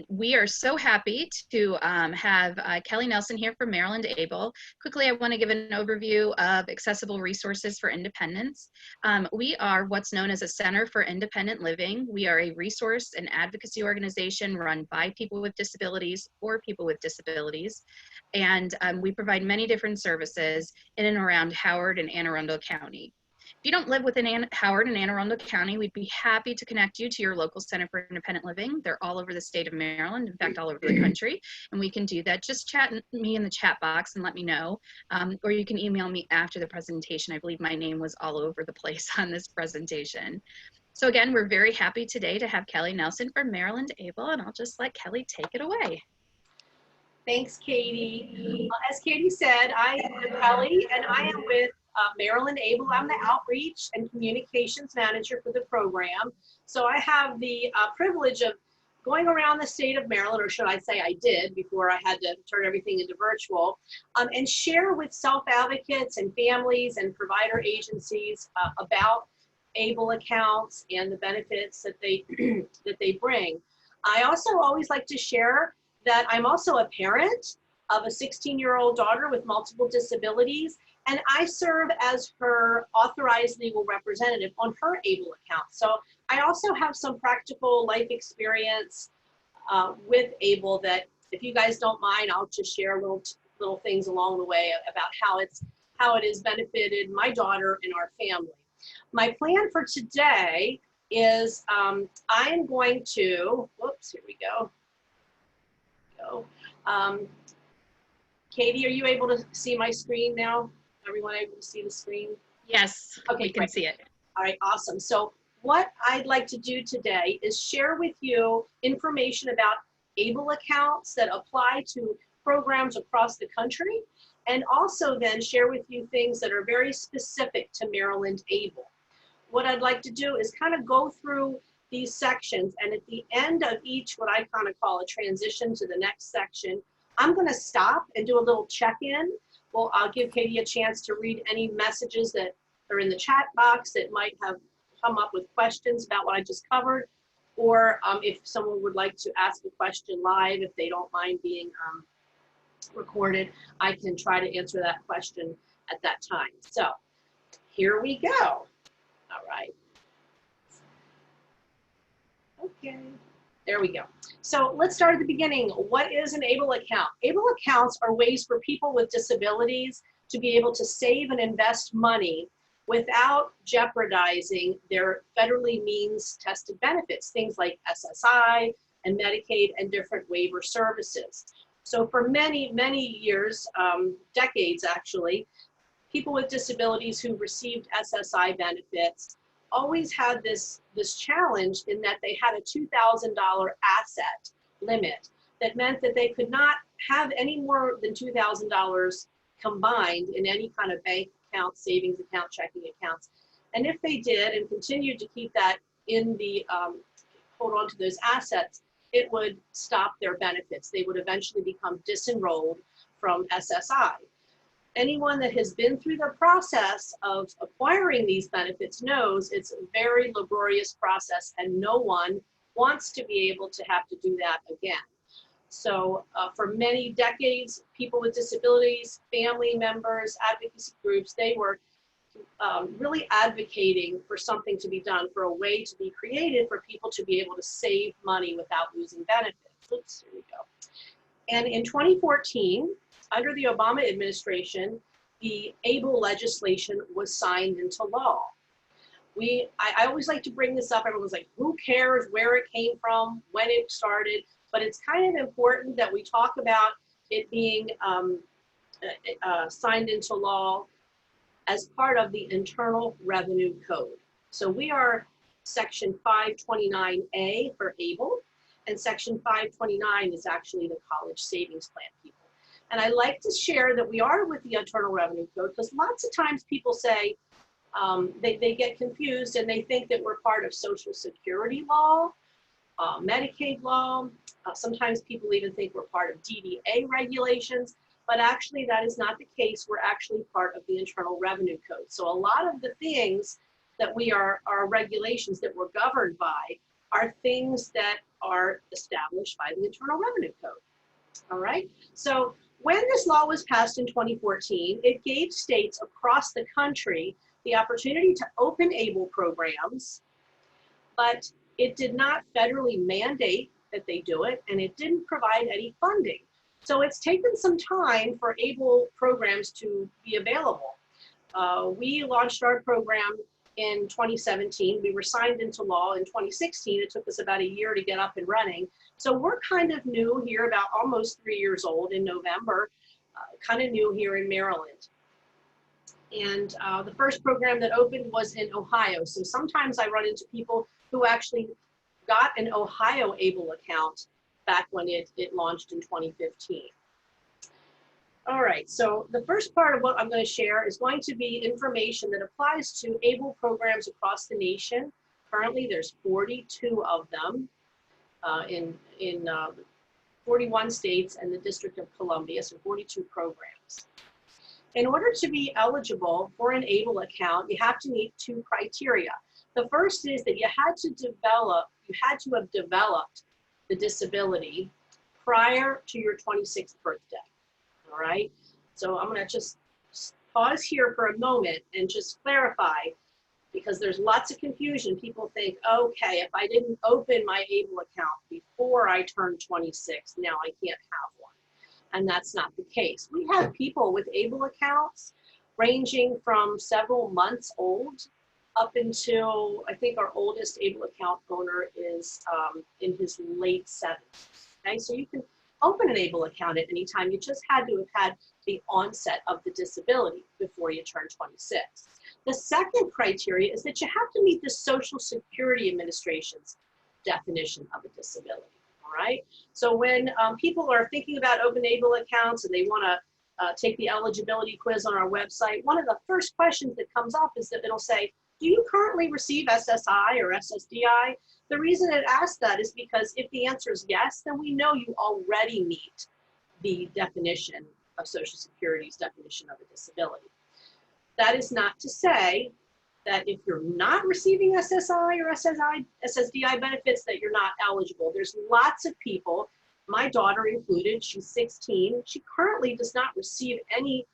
We are so happy to have Kelly Nelson here from Maryland Able. Quickly, I want to give an overview of accessible resources for independence. We are what's known as a Center for Independent Living. We are a resource and advocacy organization run by people with disabilities for people with disabilities. And we provide many different services in and around Howard and Anne Arundel County. If you don't live within Howard and Anne Arundel County, we'd be happy to connect you to your local Center for Independent Living. They're all over the state of Maryland, in fact, all over the country, and we can do that. Just chat me in the chat box and let me know, or you can email me after the presentation. I believe my name was all over the place on this presentation. So again, we're very happy today to have Kelly Nelson from Maryland Able, and I'll just let Kelly take it away. Thanks, Katie. As Katie said, I am Kelly, and I am with Maryland Able. I'm the Outreach and Communications Manager for the program. So I have the privilege of going around the state of Maryland, or should I say I did before I had to turn everything into virtual, and share with self-advocates and families and provider agencies about ABLE accounts and the benefits that they bring. I also always like to share that I'm also a parent of a 16-year-old daughter with multiple disabilities, and I serve as her authorized legal representative on her ABLE account. So I also have some practical life experience with ABLE that, if you guys don't mind, I'll just share little things along the way about how it has benefited my daughter and our family. My plan for today is I am going to, whoops, here we go. Katie, are you able to see my screen now? Everyone able to see the screen? Yes, okay, we can see it. All right, awesome. So what I'd like to do today is share with you information about ABLE accounts that apply to programs across the country, and also then share with you things that are very specific to Maryland ABLE. What I'd like to do is kind of go through these sections, and at the end of each, what I kind of call a transition to the next section, I'm going to stop and do a little check-in. Well, I'll give Katie a chance to read any messages that are in the chat box that might have come up with questions about what I just covered, or if someone would like to ask a question live, if they don't mind being recorded, I can try to answer that question at that time. So here we go. All right. Okay, there we go. So let's start at the beginning. What is an ABLE account? ABLE accounts are ways for people with disabilities to be able to save and invest money without jeopardizing their federally means-tested benefits, things like SSI and Medicaid and different waiver services. So for many, many years, decades actually, people with disabilities who received SSI benefits always had this challenge in that they had a $2,000 asset limit that meant that they could not have any more than $2,000 combined in any kind of bank account, savings account, checking accounts. And if they did and continued to keep that in the, hold on to those assets, it would stop their benefits. They would eventually become disenrolled from SSI. Anyone that has been through the process of acquiring these benefits knows it's a very laborious process, and no one wants to be able to have to do that again. So for many decades, people with disabilities, family members, advocacy groups, they were really advocating for something to be done, for a way to be created for people to be able to save money without losing benefits. Oops, here we go. And in 2014, under the Obama administration, the ABLE legislation was signed into law. I always like to bring this up. Everyone's like, who cares where it came from, when it started? But it's kind of important that we talk about it being signed into law as part of the Internal Revenue Code. So we are Section 529A for ABLE, and Section 529 is actually the college savings plan people. And I like to share that we are with the Internal Revenue Code because lots of times people say, they get confused and they think that we're part of Social Security law, Medicaid law. Sometimes people even think we're part of DDA regulations, but actually that is not the case. We're actually part of the Internal Revenue Code. So a lot of the things that we are regulations that we're governed by are things that are established by the Internal Revenue Code. All right, so when this law was passed in 2014, it gave states across the country the opportunity to open ABLE programs, but it did not federally mandate that they do it, and it didn't provide any funding. So it's taken some time for ABLE programs to be available. We launched our program in 2017. We were signed into law in 2016. It took us about a year to get up and running. So we're kind of new here, about almost 3 years old in November, kind of new here in Maryland. And the first program that opened was in Ohio. So sometimes I run into people who actually got an Ohio ABLE account back when it launched in 2015. All right, so the first part of what I'm going to share is going to be information that applies to ABLE programs across the nation. Currently, there's 42 of them in 41 states and the District of Columbia, so 42 programs. In order to be eligible for an ABLE account, you have to meet 2 criteria. The first is that you had to have developed the disability prior to your 26th birthday. All right, so I'm going to just pause here for a moment and just clarify, because there's lots of confusion. People think, okay, if I didn't open my ABLE account before I turned 26, now I can't have one. And that's not the case. We have people with ABLE accounts ranging from several months old up until, I think our oldest ABLE account owner is in his late 70s. Okay, so you can open an ABLE account at any time. You just had to have had the onset of the disability before you turn 26. The second criteria is that you have to meet the Social Security Administration's definition of a disability. All right. So when people are thinking about open ABLE accounts and they want to take the eligibility quiz on our website, one of the first questions that comes up is that it'll say, do you currently receive SSI or SSDI? The reason it asks that is because if the answer is yes, then we know you already meet the definition of Social Security's definition of a disability. That is not to say that if you're not receiving SSI or SSDI benefits, that you're not eligible. There's lots of people, my daughter included, she's 16. She currently does not receive any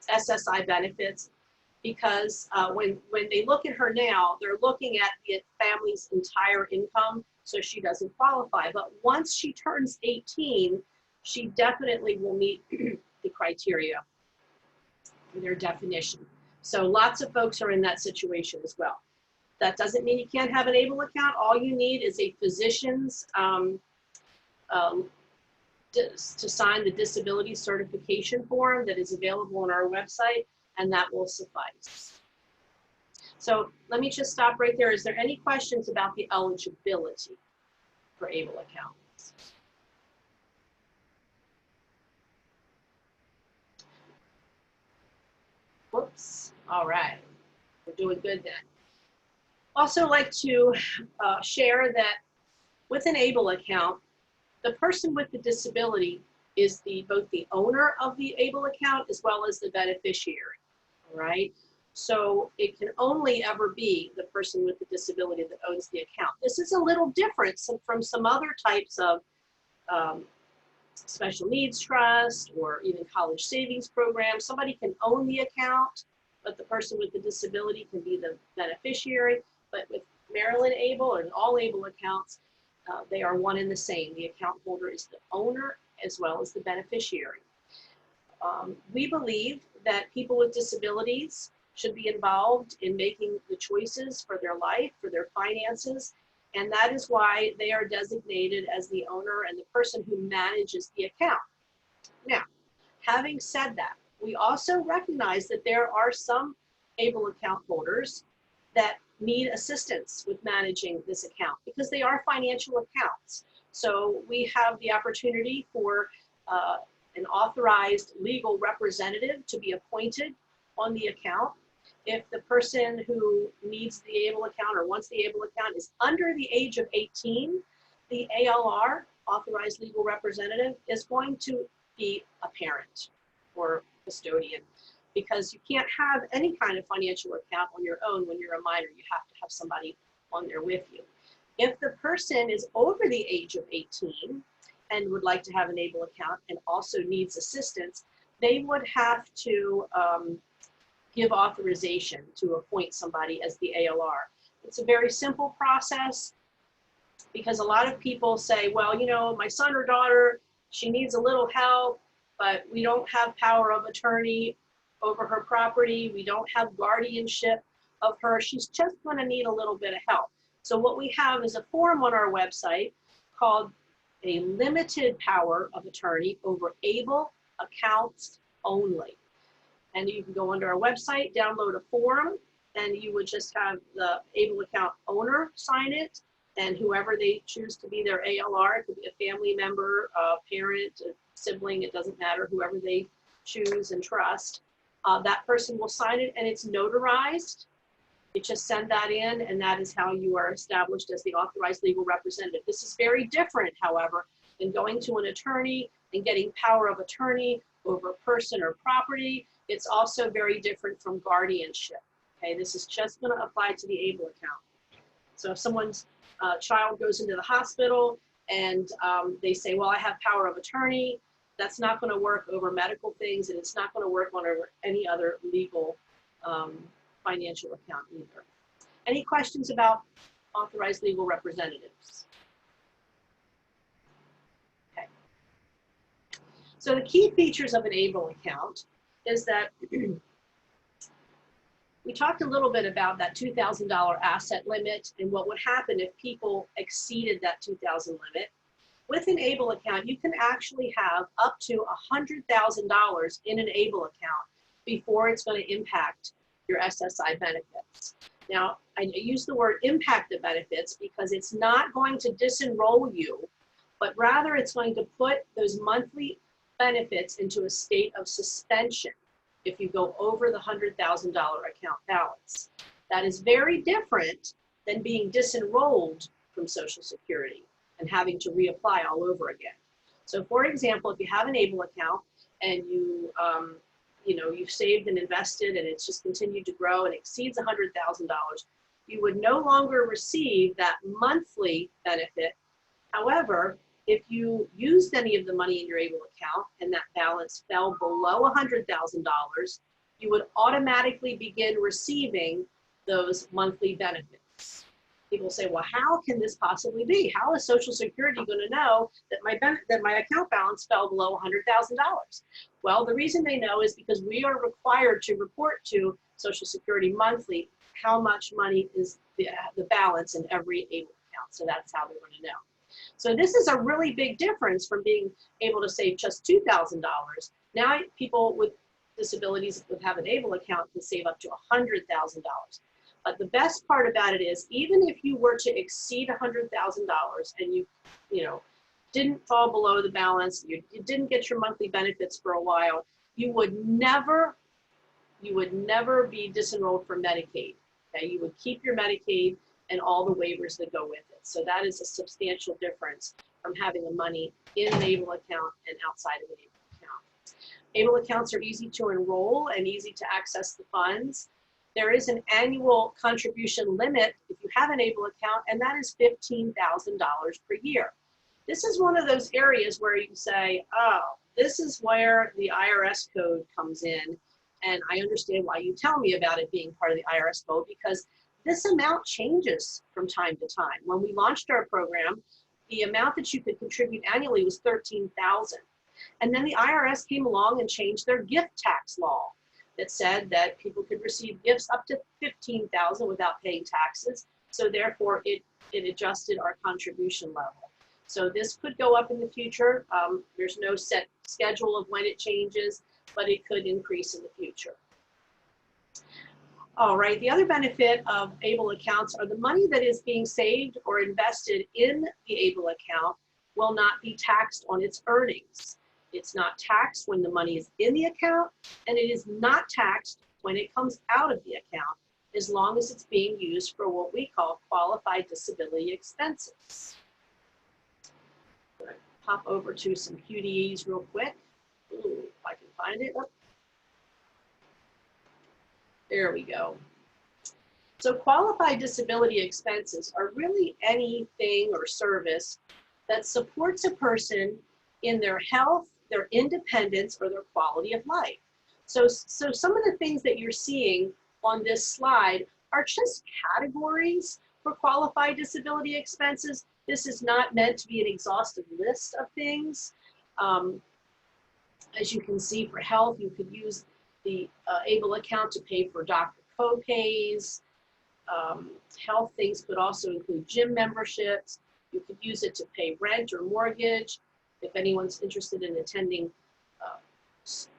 SSI benefits because when they look at her now, they're looking at the family's entire income, so she doesn't qualify. But once she turns 18, she definitely will meet the criteria for their definition. So lots of folks are in that situation as well. That doesn't mean you can't have an ABLE account. All you need is a physician's to sign the disability certification form that is available on our website, and that will suffice. So let me just stop right there. Is there any questions about the eligibility for ABLE accounts? Whoops. All right. We're doing good then. Also like to share that with an ABLE account, the person with the disability is both the owner of the ABLE account as well as the beneficiary. All right. So it can only ever be the person with the disability that owns the account. This is a little different from some other types of special needs trust or even college savings programs. Somebody can own the account, but the person with the disability can be the beneficiary. But with Maryland ABLE and all ABLE accounts, they are one and the same. The account holder is the owner as well as the beneficiary. We believe that people with disabilities should be involved in making the choices for their life, for their finances, and that is why they are designated as the owner and the person who manages the account. Now, having said that, we also recognize that there are some ABLE account holders that need assistance with managing this account because they are financial accounts. So we have the opportunity for an authorized legal representative to be appointed on the account. If the person who needs the ABLE account or wants the ABLE account is under the age of 18, the ALR, authorized legal representative, is going to be a parent or custodian, because you can't have any kind of financial account on your own when you're a minor. You have to have somebody on there with you. If the person is over the age of 18 and would like to have an ABLE account and also needs assistance, they would have to give authorization to appoint somebody as the ALR. It's a very simple process because a lot of people say, well, you know, my son or daughter, she needs a little help, but we don't have power of attorney over her property. We don't have guardianship of her. She's just going to need a little bit of help. So what we have is a form on our website called a limited power of attorney over ABLE accounts only. And you can go under our website, download a form, and you would just have the ABLE account owner sign it, and whoever they choose to be their ALR, it could be a family member, a parent, a sibling, it doesn't matter, whoever they choose and trust, that person will sign it, and it's notarized. You just send that in, and that is how you are established as the authorized legal representative. This is very different, however, than going to an attorney and getting power of attorney over person or property. It's also very different from guardianship. Okay, this is just going to apply to the ABLE account. So if someone's child goes into the hospital and they say, well, I have power of attorney, that's not going to work over medical things, and it's not going to work on any other legal financial account either. Any questions about authorized legal representatives? Okay. So the key features of an ABLE account is that we talked a little bit about that $2,000 asset limit and what would happen if people exceeded that $2,000 limit. With an ABLE account, you can actually have up to $100,000 in an ABLE account before it's going to impact your SSI benefits. Now, I use the word impact the benefits because it's not going to disenroll you, but rather it's going to put those monthly benefits into a state of suspension if you go over the $100,000 account balance. That is very different than being disenrolled from Social Security and having to reapply all over again. So for example, if you have an ABLE account and you've saved and invested and it's just continued to grow and exceeds $100,000, you would no longer receive that monthly benefit. However, if you used any of the money in your ABLE account and that balance fell below $100,000, you would automatically begin receiving those monthly benefits. People say, well, how can this possibly be? How is Social Security going to know that my account balance fell below $100,000? Well, the reason they know is because we are required to report to Social Security monthly how much money is the balance in every ABLE account. So that's how they're going to know. So this is a really big difference from being able to save just $2,000. Now people with disabilities that have an ABLE account can save up to $100,000. But the best part about it is, even if you were to exceed $100,000 and you didn't fall below the balance, you didn't get your monthly benefits for a while, you would never be disenrolled from Medicaid. Okay, you would keep your Medicaid and all the waivers that go with it. So that is a substantial difference from having the money in an ABLE account and outside of an ABLE account. ABLE accounts are easy to enroll and easy to access the funds. There is an annual contribution limit if you have an ABLE account, and that is $15,000 per year. This is one of those areas where you say, oh, this is where the IRS code comes in, and I understand why you tell me about it being part of the IRS code, because this amount changes from time to time. When we launched our program, the amount that you could contribute annually was $13,000. And then the IRS came along and changed their gift tax law that said that people could receive gifts up to $15,000 without paying taxes. So therefore, it adjusted our contribution level. So this could go up in the future. There's no set schedule of when it changes, but it could increase in the future. All right, the other benefit of ABLE accounts are the money that is being saved or invested in the ABLE account will not be taxed on its earnings. It's not taxed when the money is in the account, and it is not taxed when it comes out of the account, as long as it's being used for what we call qualified disability expenses. I'm going to pop over to some QDEs real quick. Ooh, if I can find it. Oh. There we go. So qualified disability expenses are really anything or service that supports a person in their health, their independence, or their quality of life. So some of the things that you're seeing on this slide are just categories for qualified disability expenses. This is not meant to be an exhaustive list of things. As you can see, for health, you could use the ABLE account to pay for doctor co-pays. Health things could also include gym memberships. You could use it to pay rent or mortgage. If anyone's interested in attending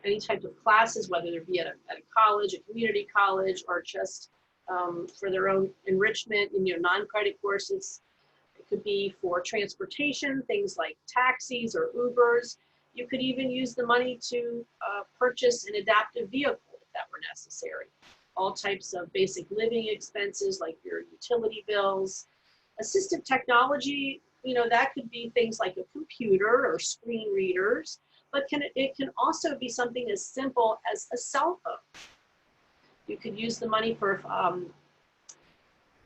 any type of classes, whether it be at a college, a community college, or just for their own enrichment in your non-credit courses. It could be for transportation, things like taxis or Ubers. You could even use the money to purchase an adaptive vehicle if that were necessary. All types of basic living expenses like your utility bills. Assistive technology, you know, that could be things like a computer or screen readers, but it can also be something as simple as a cell phone. You could use the money for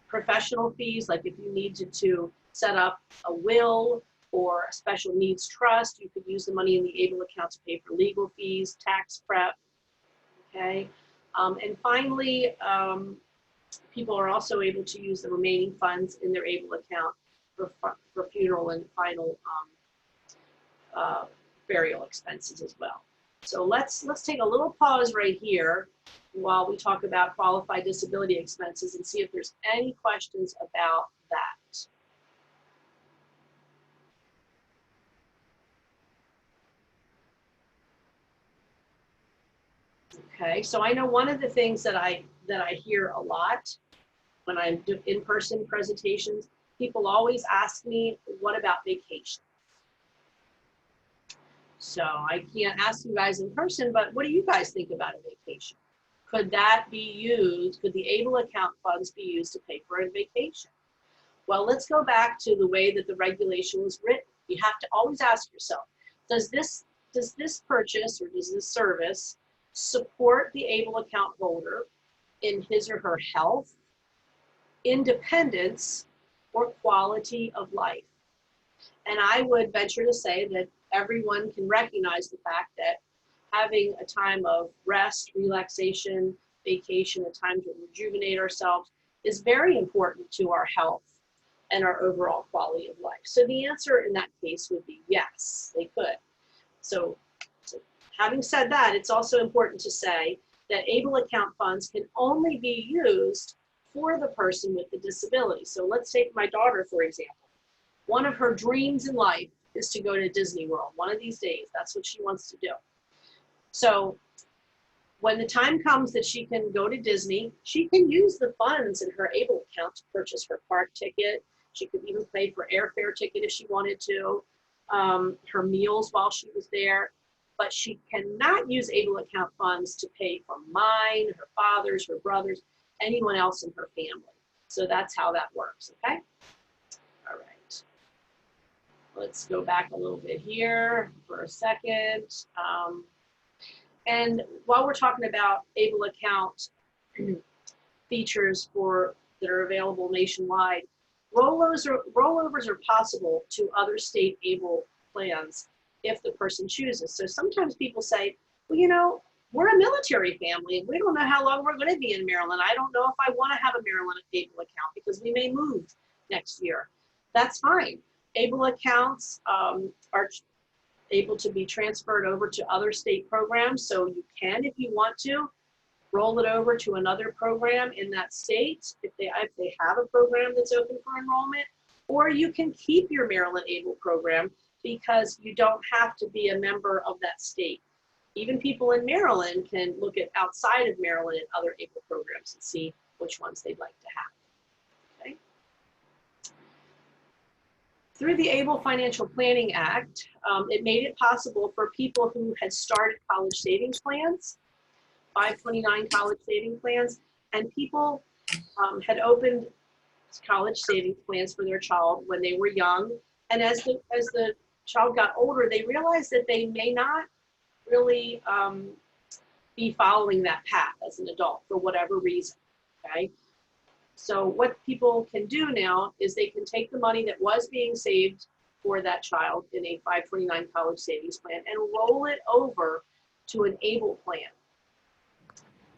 professional fees, like if you needed to set up a will or a special needs trust, you could use the money in the ABLE account to pay for legal fees, tax prep, okay? And finally, people are also able to use the remaining funds in their ABLE account for funeral and final burial expenses as well. So let's take a little pause right here while we talk about qualified disability expenses and see if there's any questions about that. Okay, so I know one of the things that I hear a lot when I do in-person presentations, people always ask me, what about vacation? So I can't ask you guys in person, but what do you guys think about a vacation? Could that be used, could the ABLE account funds be used to pay for a vacation? Well, let's go back to the way that the regulation was written. You have to always ask yourself, does this purchase or does this service support the ABLE account holder in his or her health, independence, or quality of life? And I would venture to say that everyone can recognize the fact that having a time of rest, relaxation, vacation, a time to rejuvenate ourselves is very important to our health and our overall quality of life. So the answer in that case would be yes, they could. So having said that, it's also important to say that ABLE account funds can only be used for the person with the disability. So let's take my daughter, for example. One of her dreams in life is to go to Disney World one of these days. That's what she wants to do. So when the time comes that she can go to Disney, she can use the funds in her ABLE account to purchase her park ticket. She could even pay for airfare ticket if she wanted to, her meals while she was there. But she cannot use ABLE account funds to pay for mine, her father's, her brother's, anyone else in her family. So that's how that works, okay? All right. Let's go back a little bit here for a second. And while we're talking about ABLE account features that are available nationwide, rollovers are possible to other state ABLE plans if the person chooses. So sometimes people say, well, you know, we're a military family and we don't know how long we're going to be in Maryland. I don't know if I want to have a Maryland ABLE account because we may move next year. That's fine. ABLE accounts are able to be transferred over to other state programs. So you can, if you want to, roll it over to another program in that state if they have a program that's open for enrollment, or you can keep your Maryland ABLE program because you don't have to be a member of that state. Even people in Maryland can look at outside of Maryland and other ABLE programs and see which ones they'd like to have. Okay. Through the ABLE Financial Planning Act, it made it possible for people who had started college savings plans, 529 college savings plans, and people had opened college savings plans for their child when they were young. And as the child got older, they realized that they may not really be following that path as an adult for whatever reason, okay? So what people can do now is they can take the money that was being saved for that child in a 529 college savings plan and roll it over to an ABLE plan,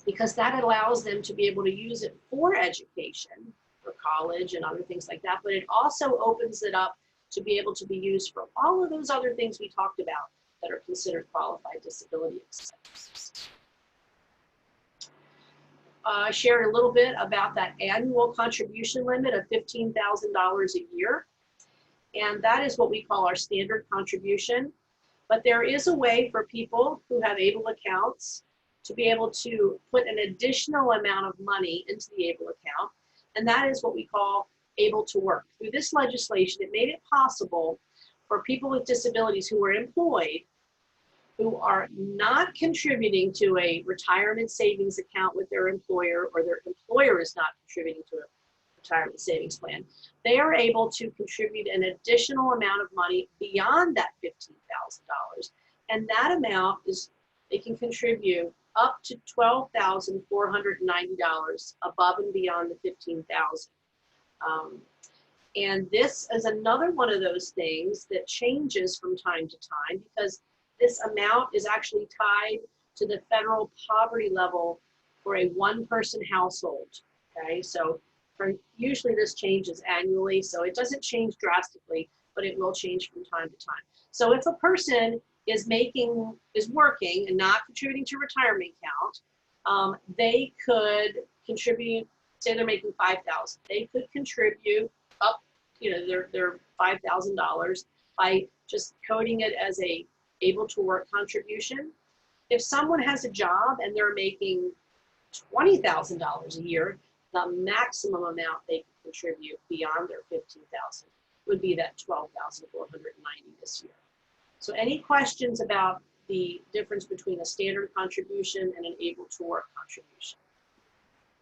because that allows them to be able to use it for education, for college and other things like that, but it also opens it up to be able to be used for all of those other things we talked about that are considered qualified disability expenses. I shared a little bit about that annual contribution limit of $15,000 a year, and that is what we call our standard contribution. But there is a way for people who have ABLE accounts to be able to put an additional amount of money into the ABLE account, and that is what we call able to work. Through this legislation, it made it possible for people with disabilities who are employed, who are not contributing to a retirement savings account with their employer, or their employer is not contributing to a retirement savings plan, they are able to contribute an additional amount of money beyond that $15,000. And that amount is, they can contribute up to $12,490 above and beyond the $15,000. And this is another one of those things that changes from time to time, because this amount is actually tied to the federal poverty level for a one-person household. Okay, so usually this changes annually, so it doesn't change drastically, but it will change from time to time. So if a person is working and not contributing to retirement account, they could contribute. Say they're making $5,000, they could contribute up, their $5,000 by just coding it as a able to work contribution. If someone has a job and they're making $20,000 a year, the maximum amount they can contribute beyond their $15,000 would be that $12,490 this year. So any questions about the difference between a standard contribution and an able to work contribution?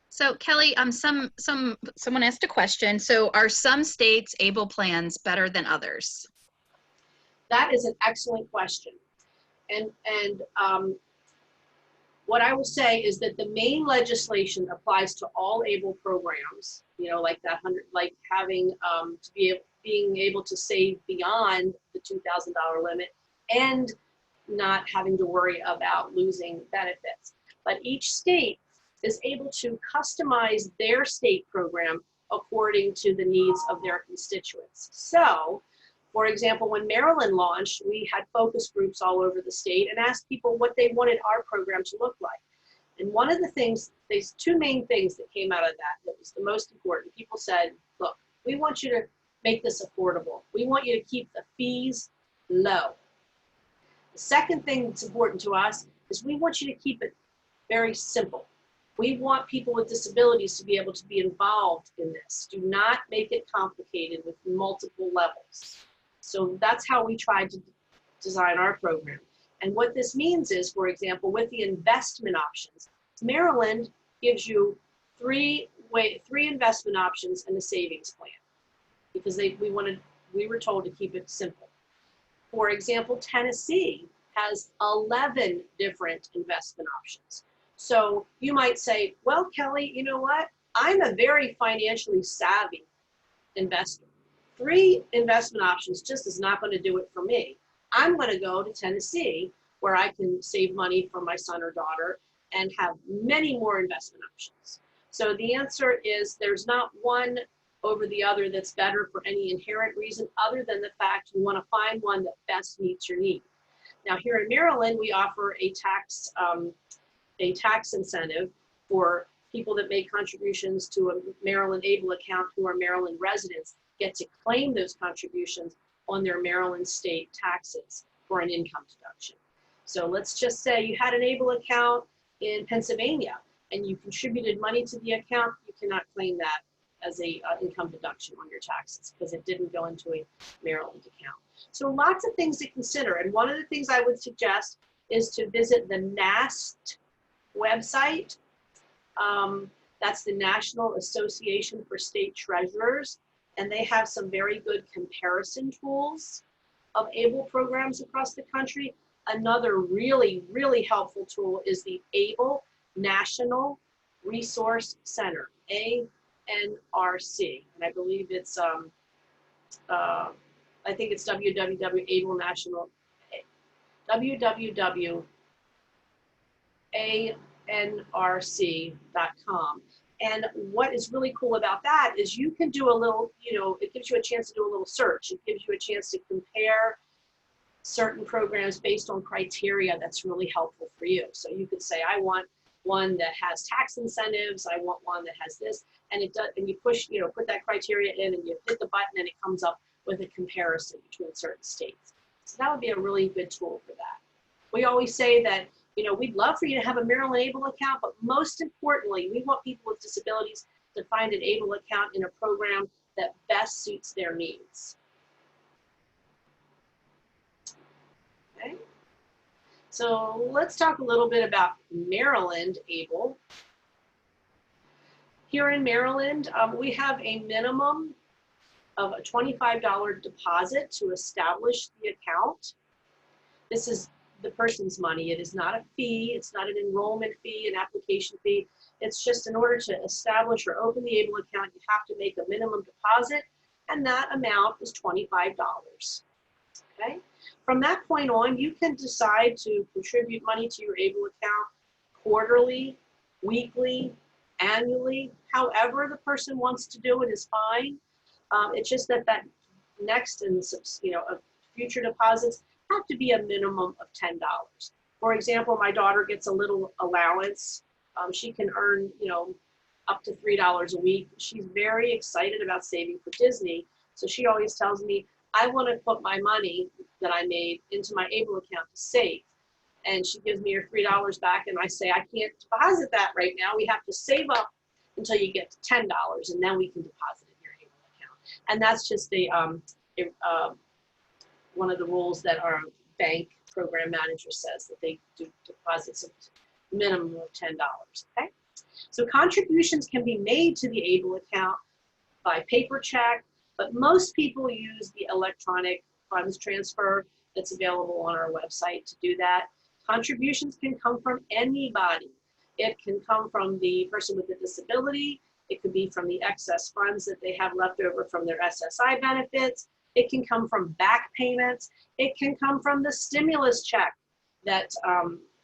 So Kelly, someone asked a question. So are some states' ABLE plans better than others? That is an excellent question. And what I will say is that the main legislation applies to all ABLE programs, like that having being able to save beyond the $2,000 limit and not having to worry about losing benefits. But each state is able to customize their state program according to the needs of their constituents. So, for example, when Maryland launched, we had focus groups all over the state and asked people what they wanted our program to look like. And one of the things, there's two main things that came out of that was the most important. People said, look, we want you to make this affordable. We want you to keep the fees low. The second thing that's important to us is we want you to keep it very simple. We want people with disabilities to be able to be involved in this. Do not make it complicated with multiple levels. So that's how we tried to design our program. And what this means is, for example, with the investment options, Maryland gives you three investment options and a savings plan, because we were told to keep it simple. For example, Tennessee has 11 different investment options. So you might say, well, Kelly, you know what? I'm a very financially savvy investor. 3 investment options just is not going to do it for me. I'm going to go to Tennessee, where I can save money for my son or daughter and have many more investment options. So the answer is there's not one over the other that's better for any inherent reason other than the fact you want to find one that best meets your need. Now here in Maryland, we offer a tax incentive for people that make contributions to a Maryland ABLE account who are Maryland residents, get to claim those contributions on their Maryland state taxes for an income deduction. So let's just say you had an ABLE account in Pennsylvania and you contributed money to the account, you cannot claim that as a income deduction on your taxes because it didn't go into a Maryland account. So lots of things to consider. And one of the things I would suggest is to visit the NAST website. That's the National Association for State Treasurers. And they have some very good comparison tools of ABLE programs across the country. Another really, really helpful tool is the ABLE National Resource Center, and I believe it's I think it's www.anrc.com. And what is really cool about that is you can do a little, it gives you a chance to do a little search. It gives you a chance to compare certain programs based on criteria that's really helpful for you. So you could say, I want one that has tax incentives, I want one that has this, and it does, and you push, put that criteria in and you hit the button and it comes up with a comparison between certain states. So that would be a really good tool for that. We always say that, we'd love for you to have a Maryland Able account, but most importantly, we want people with disabilities to find an Able account in a program that best suits their needs. Okay. So let's talk a little bit about Maryland Able. Here in Maryland, we have a minimum of a $25 deposit to establish the account. This is the person's money. It is not a fee. It's not an enrollment fee, an application fee. It's just in order to establish or open the Able account, you have to make a minimum deposit, and that amount is $25. Okay? From that point on, you can decide to contribute money to your Able account quarterly, weekly, annually, however the person wants to do it is fine. It's just that next and future deposits have to be a minimum of $10. For example, my daughter gets a little allowance. She can earn, up to $3 a week. She's very excited about saving for Disney. So she always tells me, I want to put my money that I made into my Able account to save. And she gives me her $3 back, and I say, I can't deposit that right now. We have to save up until you get to $10, and then we can deposit in your Able account. And that's just one of the rules that our bank program manager says, that they do deposits of minimum of $10, okay? So contributions can be made to the Able account by paper check, but most people use the electronic funds transfer that's available on our website to do that. Contributions can come from anybody. It can come from the person with a disability. It could be from the excess funds that they have left over from their SSI benefits. It can come from back payments. It can come from the stimulus check that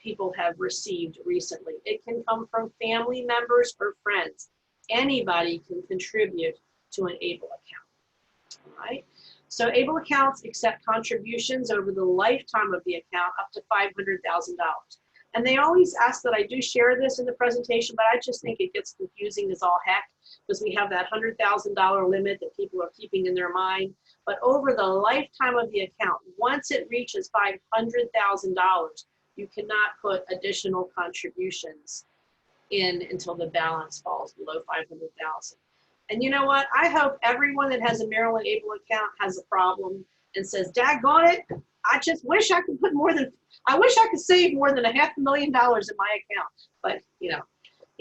people have received recently. It can come from family members or friends. Anybody can contribute to an Able account, all right? So Able accounts accept contributions over the lifetime of the account up to $500,000. And they always ask that I do share this in the presentation, but I just think it gets confusing as all heck, because we have that $100,000 limit that people are keeping in their mind. But over the lifetime of the account, once it reaches $500,000, you cannot put additional contributions in until the balance falls below $500,000. And you know what? I hope everyone that has a Maryland Able account has a problem and says, daggone it, I just wish I could put I wish I could save more than $500,000 in my account. But,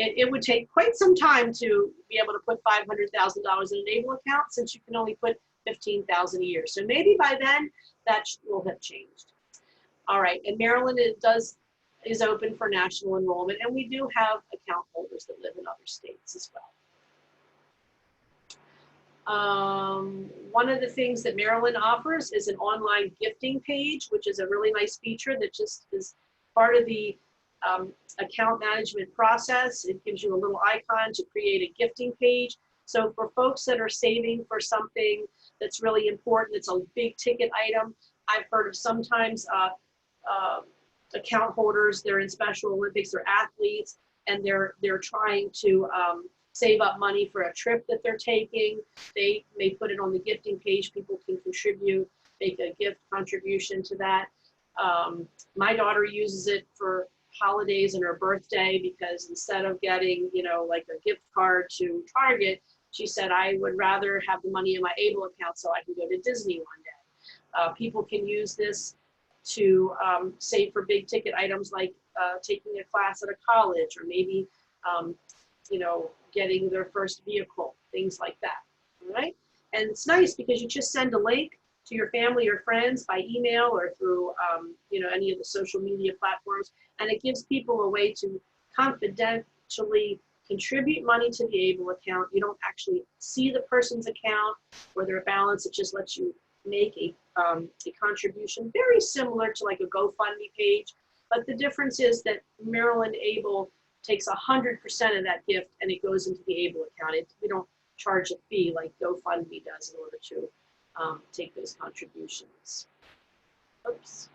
it would take quite some time to be able to put $500,000 in an Able account, since you can only put $15,000 a year. So maybe by then that will have changed. All right, and Maryland is open for national enrollment, and we do have account holders that live in other states as well. One of the things that Maryland offers is an online gifting page, which is a really nice feature that just is part of the account management process. It gives you a little icon to create a gifting page. So for folks that are saving for something that's really important, it's a big ticket item. I've heard of sometimes account holders, they're in Special Olympics, they're athletes, and they're trying to save up money for a trip that they're taking. They may put it on the gifting page. People can contribute, make a gift contribution to that. My daughter uses it for holidays and her birthday, because instead of getting, like a gift card to Target, she said, I would rather have the money in my Able account so I can go to Disney one day. People can use this to save for big ticket items like taking a class at a college, or maybe getting their first vehicle, things like that, all right? And it's nice because you just send a link to your family or friends by email or through, any of the social media platforms, and it gives people a way to confidentially contribute money to the ABLE account. You don't actually see the person's account or their balance. It just lets you make a contribution, very similar to like a GoFundMe page. But the difference is that Maryland ABLE takes 100% of that gift and it goes into the ABLE account. We don't charge a fee like GoFundMe does in order to take those contributions. Oops.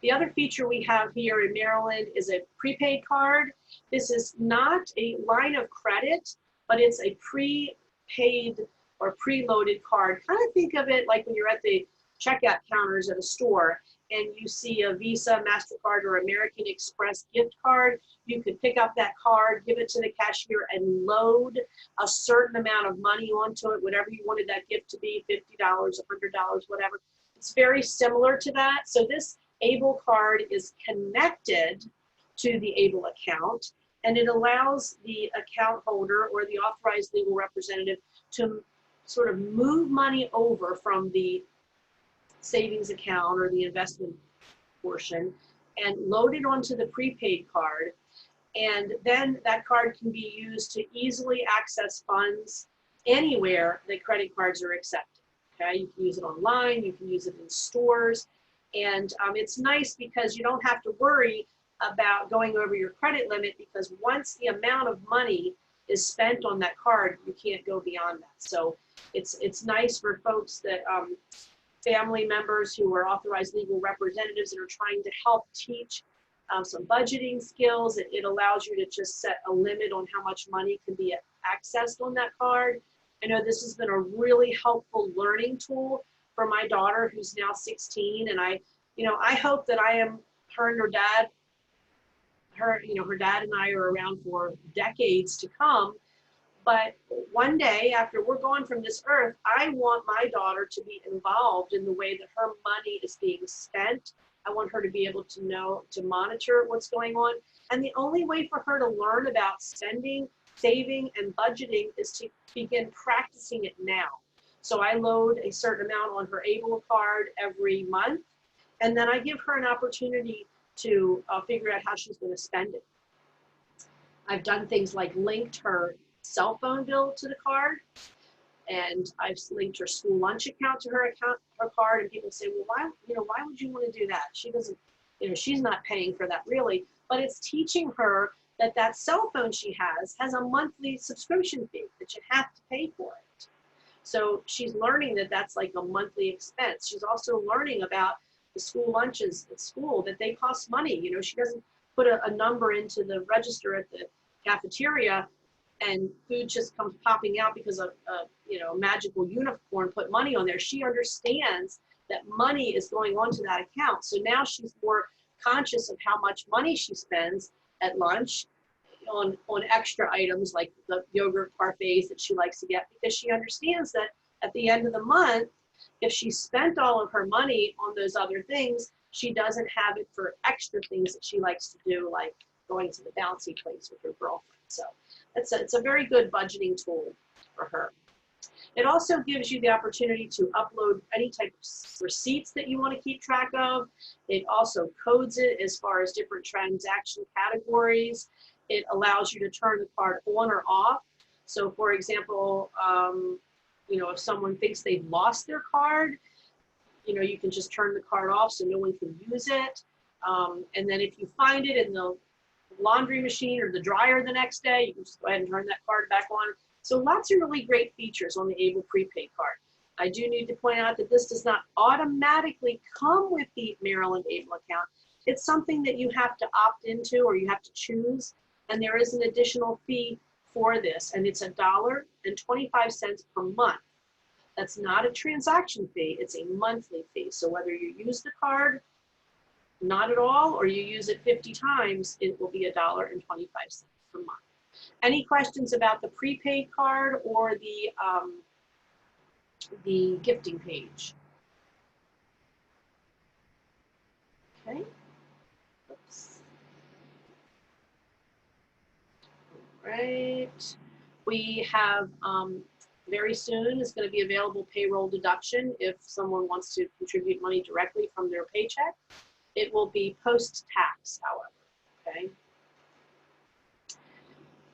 The other feature we have here in Maryland is a prepaid card. This is not a line of credit, but it's a prepaid or preloaded card. Kind of think of it like when you're at the checkout counters at a store and you see a Visa, MasterCard, or American Express gift card. You could pick up that card, give it to the cashier, and load a certain amount of money onto it, whatever you wanted that gift to be, $50, $100, whatever. It's very similar to that. So this ABLE card is connected to the ABLE account, and it allows the account holder or the authorized legal representative to sort of move money over from the savings account or the investment portion and load it onto the prepaid card. And then that card can be used to easily access funds anywhere that credit cards are accepted. Okay, you can use it online, you can use it in stores. And it's nice because you don't have to worry about going over your credit limit, because once the amount of money is spent on that card, you can't go beyond that. So it's nice for folks that family members who are authorized legal representatives that are trying to help teach some budgeting skills. It allows you to just set a limit on how much money can be accessed on that card. I know this has been a really helpful learning tool for my daughter, who's now 16, and I hope that I am her and her dad. Her dad and I are around for decades to come. But one day after we're gone from this earth, I want my daughter to be involved in the way that her money is being spent. I want her to be able to know, to monitor what's going on. And the only way for her to learn about spending, saving, and budgeting is to begin practicing it now. So I load a certain amount on her ABLE card every month, and then I give her an opportunity to figure out how she's going to spend it. I've done things like linked her cell phone bill to the card, and I've linked her school lunch account to her card, and people say, well, why would you want to do that? She doesn't, she's not paying for that really, but it's teaching her that that cell phone she has a monthly subscription fee that you have to pay for it. So she's learning that that's like a monthly expense. She's also learning about the school lunches at school, that they cost money. She doesn't put a number into the register at the cafeteria and food just comes popping out because a magical unicorn put money on there. She understands that money is going onto that account. So now she's more conscious of how much money she spends at lunch on extra items like the yogurt parfaits that she likes to get, because she understands that at the end of the month, if she spent all of her money on those other things, she doesn't have it for extra things that she likes to do, like going to the bouncy place with her girlfriend. So it's a very good budgeting tool for her. It also gives you the opportunity to upload any type of receipts that you want to keep track of. It also codes it as far as different transaction categories. It allows you to turn the card on or off. So for example, if someone thinks they've lost their card, you can just turn the card off so no one can use it. And then if you find it in the laundry machine or the dryer the next day, you can just go ahead and turn that card back on. So lots of really great features on the ABLE prepaid card. I do need to point out that this does not automatically come with the Maryland ABLE account. It's something that you have to opt into or you have to choose, and there is an additional fee for this, and it's $1.25 per month. That's not a transaction fee, it's a monthly fee. So whether you use the card not at all or you use it 50 times, it will be $1.25 per month. Any questions about the prepaid card or the gifting page? Okay. Oops. All right. We have very soon is going to be available payroll deduction if someone wants to contribute money directly from their paycheck. It will be post-tax, however. Okay.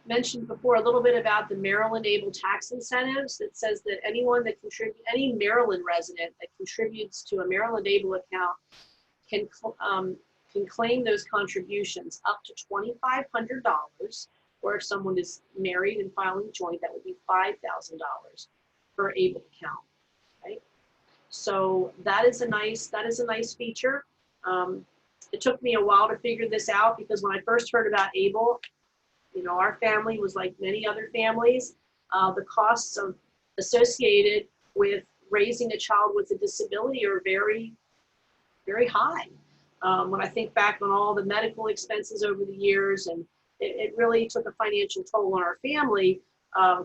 mentioned before a little bit about the Maryland Able tax incentives that says that anyone that contributes, any Maryland resident that contributes to a Maryland Able account can claim those contributions up to $2,500, or if someone is married and filing joint, that would be $5,000 per Able account, right? So that is a nice feature. It took me a while to figure this out because when I first heard about Able, you know, our family was like many other families. The costs associated with raising a child with a disability are very, very high. When I think back on all the medical expenses over the years, and it really took a financial toll on our family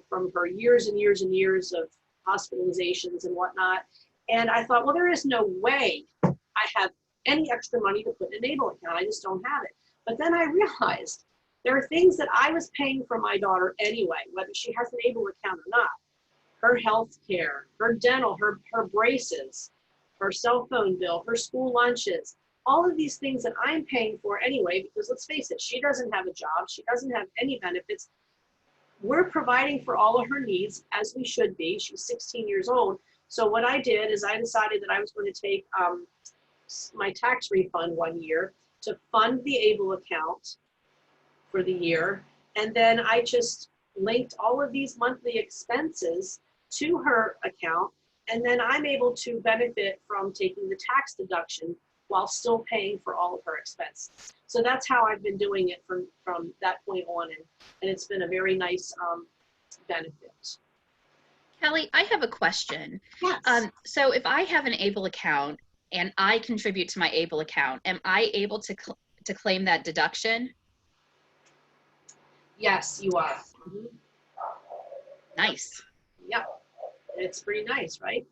from her years and years and years of hospitalizations and whatnot. And I thought, well, there is no way I have any extra money to put in an Able account. I just don't have it. But then I realized there are things that I was paying for my daughter anyway, whether she has an Able account or not. Her health care, her dental, her braces, her cell phone bill, her school lunches, all of these things that I'm paying for anyway, because let's face it, she doesn't have a job, she doesn't have any benefits. We're providing for all of her needs, as we should be. She's 16 years old. So what I did is I decided that I was going to take my tax refund 1 year to fund the Able account for the year. And then I just linked all of these monthly expenses to her account. And then I'm able to benefit from taking the tax deduction while still paying for all of her expenses. So that's how I've been doing it from that point on. And it's been a very nice benefit. Kelly, I have a question. Yes. So if I have an Able account and I contribute to my Able account, am I able to claim that deduction? Yes, you are. Mm-hmm. Nice. Yep. It's pretty nice, right?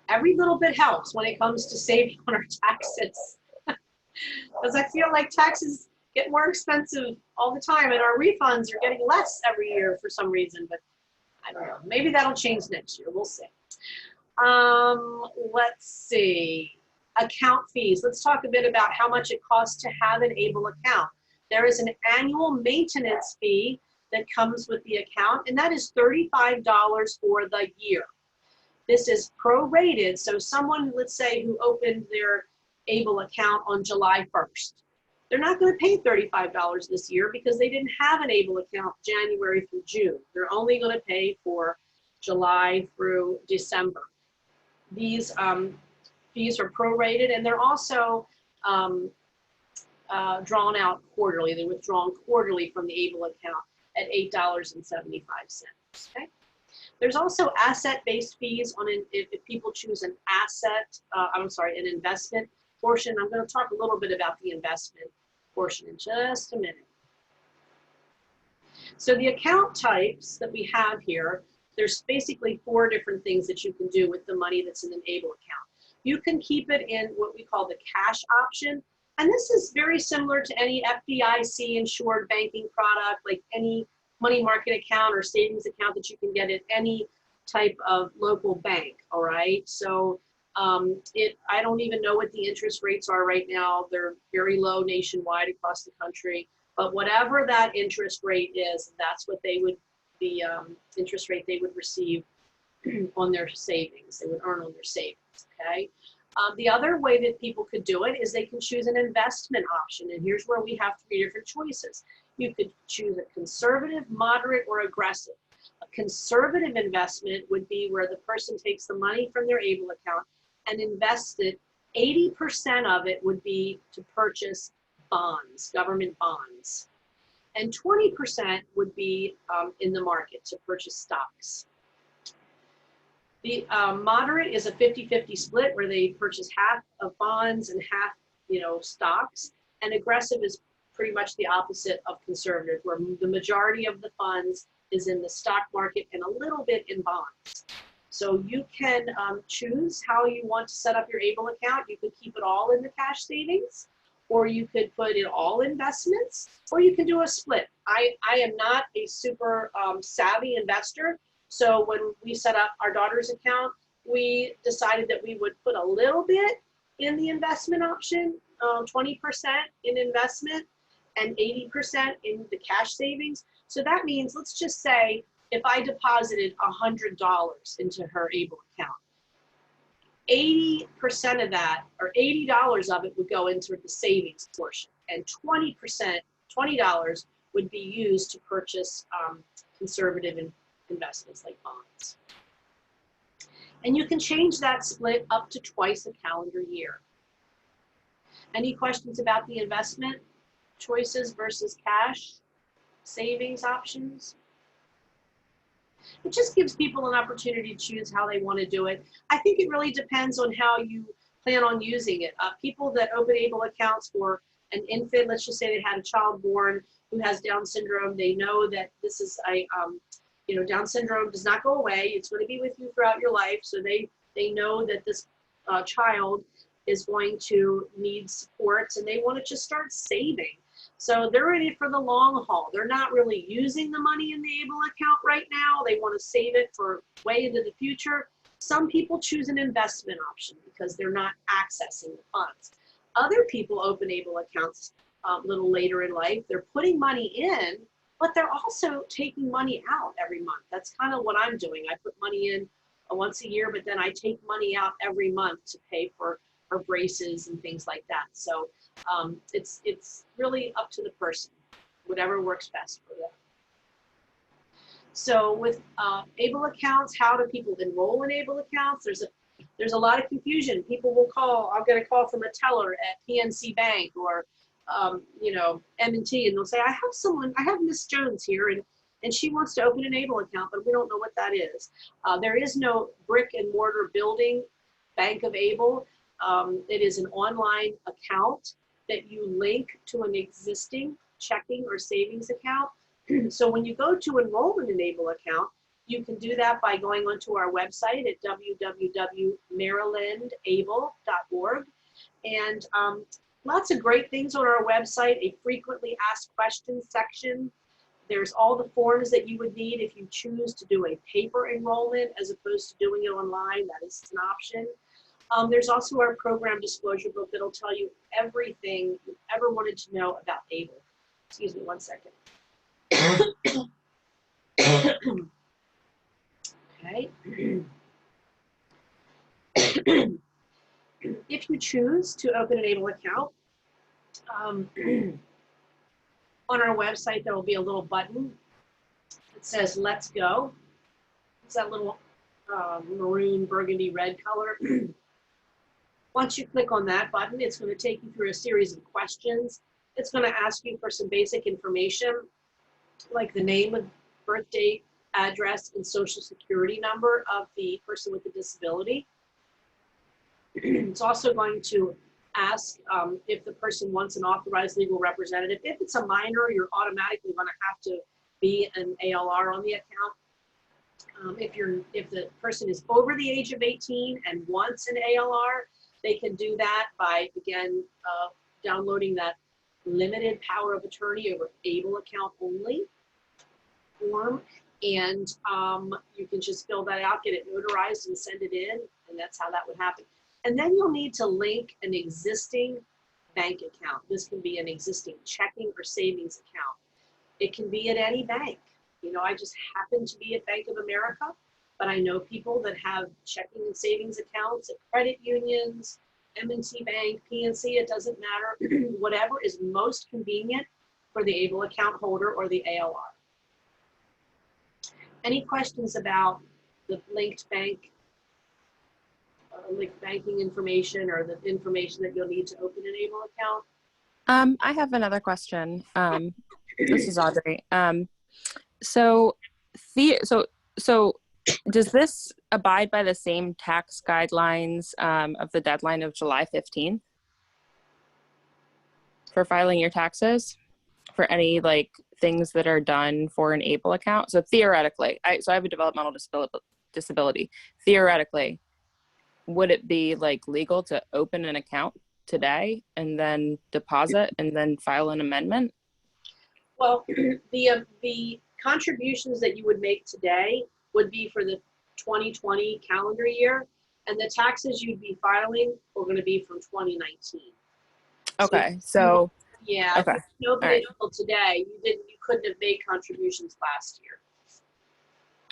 Every little bit helps when it comes to saving on our taxes. Because I feel like taxes get more expensive all the time and our refunds are getting less every year for some reason, but I don't know. Maybe that'll change next year. We'll see. Let's see. Account fees. Let's talk a bit about how much it costs to have an Able account. There is an annual maintenance fee that comes with the account, and that is $35 for the year. This is prorated, so someone, let's say, who opened their Able account on July 1st, they're not going to pay $35 this year because they didn't have an Able account January through June. They're only going to pay for July through December. These fees are prorated, and they're also drawn out quarterly. They're withdrawn quarterly from the Able account at $8.75. Okay. There's also asset-based fees on if people choose an an investment portion. I'm going to talk a little bit about the investment portion in just a minute. So the account types that we have here, there's basically 4 different things that you can do with the money that's in an Able account. You can keep it in what we call the cash option. And this is very similar to any FDIC insured banking product, like any money market account or savings account that you can get at any type of local bank, all right? So I don't even know what the interest rates are right now. They're very low nationwide across the country, but whatever that interest rate is, that's what they would, the interest rate they would receive on their savings, they would earn on their savings, okay? The other way that people could do it is they can choose an investment option, and here's where we have 3 different choices. You could choose a conservative, moderate, or aggressive. A conservative investment would be where the person takes the money from their Able account and invests it. 80% of it would be to purchase bonds, government bonds. And 20% would be in the market to purchase stocks. The moderate is a 50-50 split where they purchase half of bonds and half, stocks. And aggressive is pretty much the opposite of conservative, where the majority of the funds is in the stock market and a little bit in bonds. So you can choose how you want to set up your Able account. You could keep it all in the cash savings, or you could put in all investments, or you can do a split. I am not a super savvy investor. So when we set up our daughter's account, we decided that we would put a little bit in the investment option, 20% in investment, and 80% in the cash savings. So that means, let's just say, if I deposited $100 into her ABLE account, 80% of that, or $80 of it, would go into the savings portion, and 20%, $20 would be used to purchase conservative investments like bonds. And you can change that split up to twice a calendar year. Any questions about the investment choices versus cash savings options? It just gives people an opportunity to choose how they want to do it. I think it really depends on how you plan on using it. People that open ABLE accounts for an infant, let's just say they had a child born who has Down syndrome, they know that this is a, Down syndrome does not go away. It's going to be with you throughout your life. So they know that this child is going to need supports, and they want to just start saving. So they're in it for the long haul. They're not really using the money in the ABLE account right now. They want to save it for way into the future. Some people choose an investment option because they're not accessing the funds. Other people open ABLE accounts a little later in life. They're putting money in, but they're also taking money out every month. That's kind of what I'm doing. I put money in once a year, but then I take money out every month to pay for braces and things like that. So it's really up to the person, whatever works best for them. So with ABLE accounts, how do people enroll in ABLE accounts? There's a lot of confusion. People will call. I'll get a call from a teller at PNC Bank or M&T, and they'll say, I have Miss Jones here, and she wants to open an ABLE account, but we don't know what that is. There is no brick and mortar building Bank of ABLE. It is an online account that you link to an existing checking or savings account. So when you go to enroll in an ABLE account, you can do that by going onto our website at www.marylandable.org. And lots of great things on our website, a frequently asked questions section. There's all the forms that you would need if you choose to do a paper enrollment as opposed to doing it online. That is an option. There's also our program disclosure book that'll tell you everything you ever wanted to know about ABLE. Excuse me one second. Okay. If you choose to open an ABLE account, on our website there will be a little button that says Let's Go. It's that little maroon, burgundy, red color. Once you click on that button, it's going to take you through a series of questions. It's going to ask you for some basic information, like the name, birth date, address, and social security number of the person with the disability. It's also going to ask if the person wants an authorized legal representative. If it's a minor, you're automatically going to have to be an ALR on the account. If the person is over the age of 18 and wants an ALR, they can do that by, again, downloading that limited power of attorney over ABLE account only form. And you can just fill that out, get it notarized, and send it in. And that's how that would happen. And then you'll need to link an existing bank account. This can be an existing checking or savings account. It can be at any bank. I just happen to be at Bank of America, but I know people that have checking and savings accounts at credit unions, M&T Bank, PNC, it doesn't matter. Whatever is most convenient for the ABLE account holder or the ALR. Any questions about the linked banking information or the information that you'll need to open an ABLE account? I have another question. This is Audrey. So does this abide by the same tax guidelines of the deadline of July 15th for filing your taxes for any things that are done for an ABLE account? So theoretically, I have a developmental disability. Theoretically, would it be legal to open an account today and then deposit and then file an amendment? Well, the contributions that you would make today would be for the 2020 calendar year, and the taxes you'd be filing are going to be from 2019. Okay, so Yeah, if Okay. you opened All right. it until today, you couldn't have made contributions last year.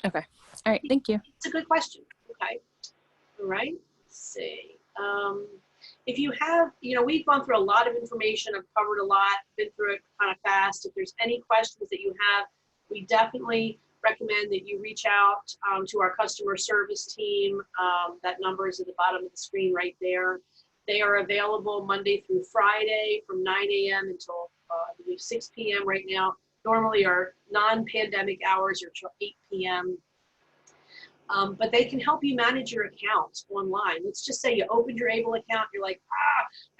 Okay. All right. Thank you. It's a good question. Okay. All right. Let's see. If you have, we've gone through a lot of information. I've covered a lot, been through it kind of fast. If there's any questions that you have, we definitely recommend that you reach out to our customer service team. That number is at the bottom of the screen right there. They are available Monday through Friday from 9 a.m. until I believe 6 p.m. right now. Normally our non-pandemic hours are till 8 p.m. But they can help you manage your account online. Let's just say you opened your Able account. You're like,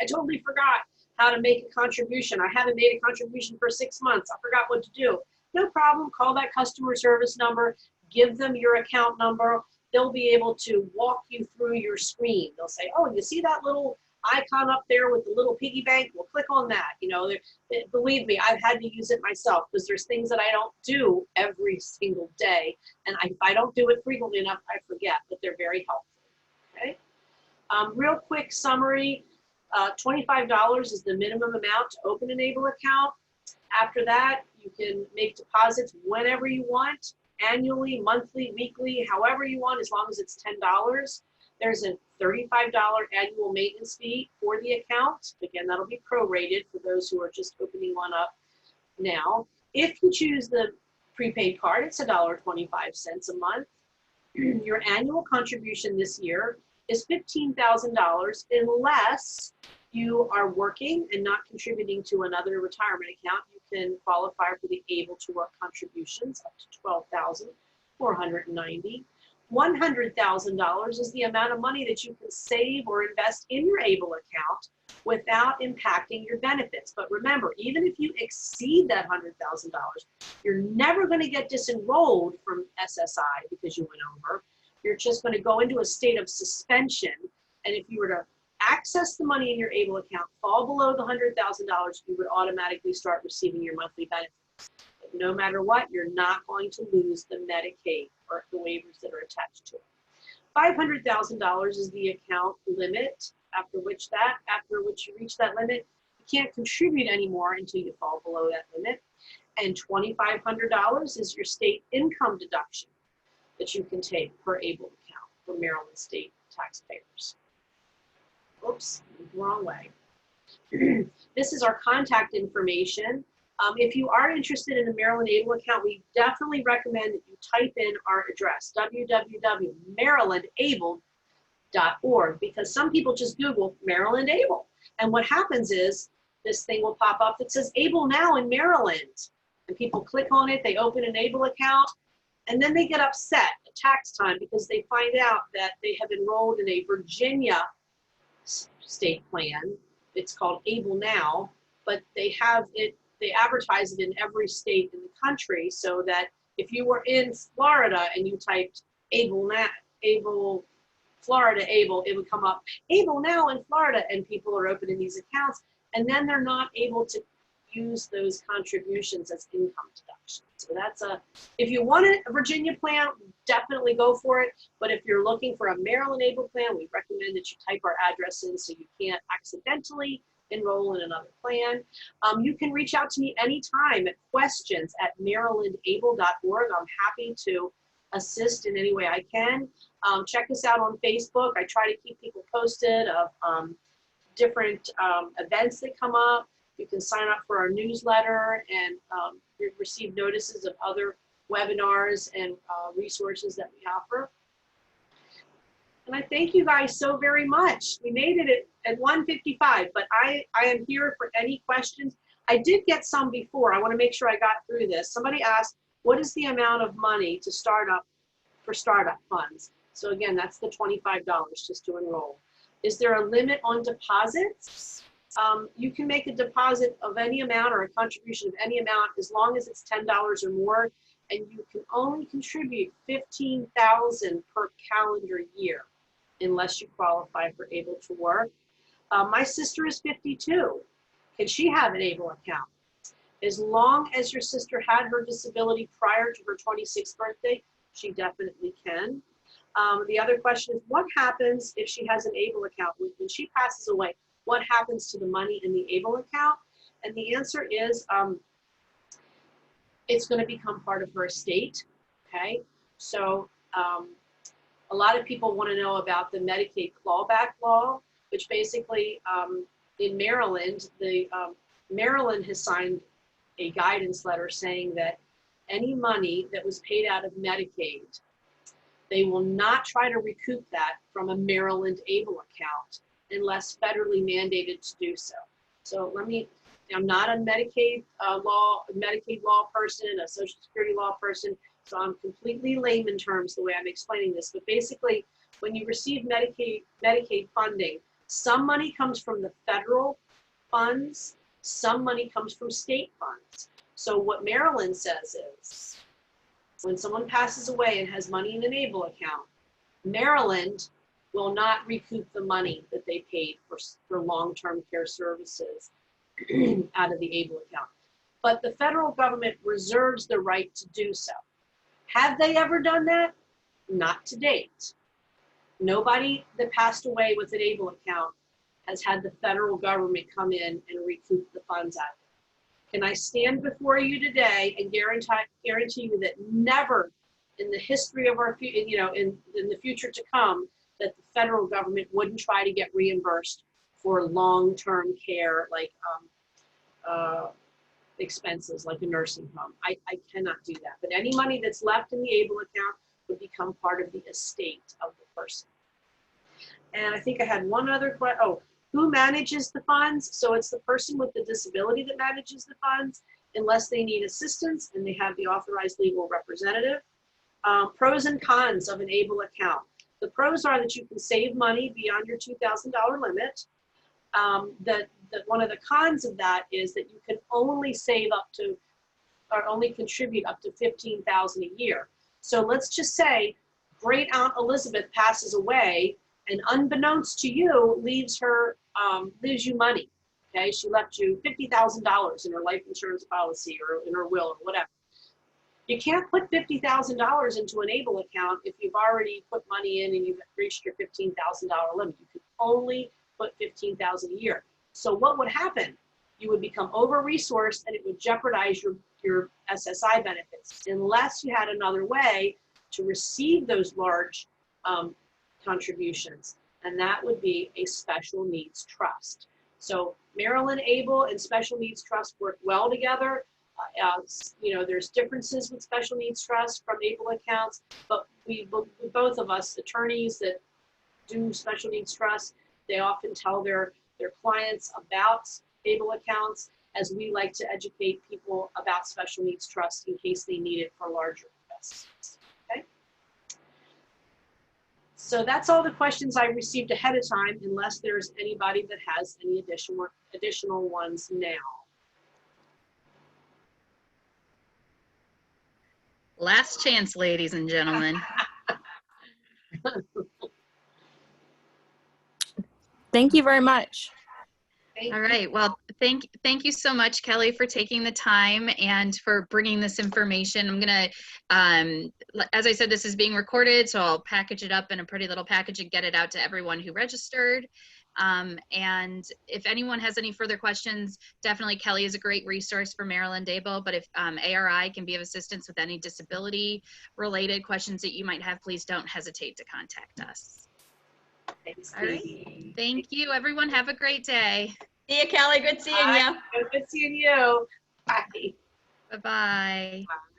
I totally forgot how to make a contribution. I haven't made a contribution for 6 months. I forgot what to do. No problem. Call that customer service number. Give them your account number. They'll be able to walk you through your screen. They'll say, oh, you see that little icon up there with the little piggy bank? Well, click on that. Believe me, I've had to use it myself because there's things that I don't do every single day. And if I don't do it frequently enough, I forget, but they're very helpful. Okay. Real quick summary, $25 is the minimum amount to open an Able account. After that, you can make deposits whenever you want, annually, monthly, weekly, however you want, as long as it's $10. There's a $35 annual maintenance fee for the account. Again, that'll be prorated for those who are just opening one up now. If you choose the prepaid card, it's $1.25 a month. Your annual contribution this year is $15,000 unless you are working and not contributing to another retirement account. You can qualify for the Able to Work contributions up to $12,490. $100,000 is the amount of money that you can save or invest in your Able account without impacting your benefits. But remember, even if you exceed that $100,000, you're never going to get disenrolled from SSI because you went over. You're just going to go into a state of suspension. And if you were to access the money in your Able account, fall below the $100,000, you would automatically start receiving your monthly benefits. But no matter what, you're not going to lose the Medicaid or the waivers that are attached to it. $500,000 is the account limit, after which you reach that limit, you can't contribute anymore until you fall below that limit. And $2,500 is your state income deduction that you can take per Able account for Maryland state taxpayers. Oops, wrong way. This is our contact information. If you are interested in a Maryland Able account, we definitely recommend that you type in our address, www.marylandable.org, because some people just Google Maryland Able. And what happens is this thing will pop up that says Able Now in Maryland. And people click on it, they open an Able account, and then they get upset at tax time because they find out that they have enrolled in a Virginia state plan. It's called Able Now, but they advertise it in every state in the country, so that if you were in Florida and you typed Able Florida Able, it would come up Able Now in Florida, and people are opening these accounts, and then they're not able to use those contributions as income deductions. So if you want a Virginia plan, definitely go for it. But if you're looking for a Maryland Able plan, we recommend that you type our address in so you can't accidentally enroll in another plan. You can reach out to me anytime at questions@marylandable.org. I'm happy to assist in any way I can. Check us out on Facebook. I try to keep people posted of different events that come up. You can sign up for our newsletter and receive notices of other webinars and resources that we offer. And I thank you guys so very much. We made it at 1:55, but I am here for any questions. I did get some before. I want to make sure I got through this. Somebody asked, what is the amount of money to startup funds? So again, that's the $25 just to enroll. Is there a limit on deposits? You can make a deposit of any amount or a contribution of any amount as long as it's $10 or more, and you can only contribute $15,000 per calendar year unless you qualify for Able to Work. My sister is 52. Can she have an Able account? As long as your sister had her disability prior to her 26th birthday, she definitely can. The other question is, what happens if she has an Able account? When she passes away, what happens to the money in the Able account? And the answer is it's going to become part of her estate. Okay, so a lot of people want to know about the Medicaid clawback law, which basically in Maryland, Maryland has signed a guidance letter saying that any money that was paid out of Medicaid, they will not try to recoup that from a Maryland ABLE account unless federally mandated to do so. So I'm not a Medicaid law person, a Social Security law person, so I'm completely layman terms the way I'm explaining this. But basically, when you receive Medicaid funding, some money comes from the federal funds, some money comes from state funds. So what Maryland says is, when someone passes away and has money in an ABLE account, Maryland will not recoup the money that they paid for long-term care services out of the ABLE account. But the federal government reserves the right to do so. Have they ever done that? Not to date. Nobody that passed away with an ABLE account has had the federal government come in and recoup the funds out of it. Can I stand before you today and guarantee you that never in the history of our, in the future to come, that the federal government wouldn't try to get reimbursed for long-term care, like expenses, like a nursing home. I cannot do that. But any money that's left in the ABLE account would become part of the estate of the person. And I think I had one other question. Oh, who manages the funds? So it's the person with the disability that manages the funds, unless they need assistance and they have the authorized legal representative. Pros and cons of an ABLE account. The pros are that you can save money beyond your $2,000 limit. One of the cons of that is that you can only save up to, or only contribute up to $15,000 a year. So let's just say great Aunt Elizabeth passes away, and unbeknownst to you, leaves you money. Okay, she left you $50,000 in her life insurance policy or in her will or whatever. You can't put $50,000 into an ABLE account if you've already put money in and you've reached your $15,000 limit. You can only put $15,000 a year. So what would happen? You would become over-resourced and it would jeopardize your SSI benefits unless you had another way to receive those large contributions, and that would be a special needs trust. So Maryland ABLE and special needs trust work well together. There's differences with special needs trust from ABLE accounts, but both of us, attorneys that do special needs trust, they often tell their clients about ABLE accounts, as we like to educate people about special needs trust in case they need it for larger investments. Okay. So that's all the questions I received ahead of time, unless there's anybody that has any additional ones now. Last chance, ladies and gentlemen. Thank you very much. All right. Well, thank you so much, Kelly, for taking the time and for bringing this information. I'm going to, as I said, this is being recorded, so I'll package it up in a pretty little package and get it out to everyone who registered. And if anyone has any further questions, definitely Kelly is a great resource for Maryland ABLE, but if ARI can be of assistance with any disability related questions that you might have, please don't hesitate to contact us. Thanks. All right. Thank you, everyone. Have a great day. See you, Kelly. Good seeing you. Good seeing you. Bye. Bye-bye. Bye.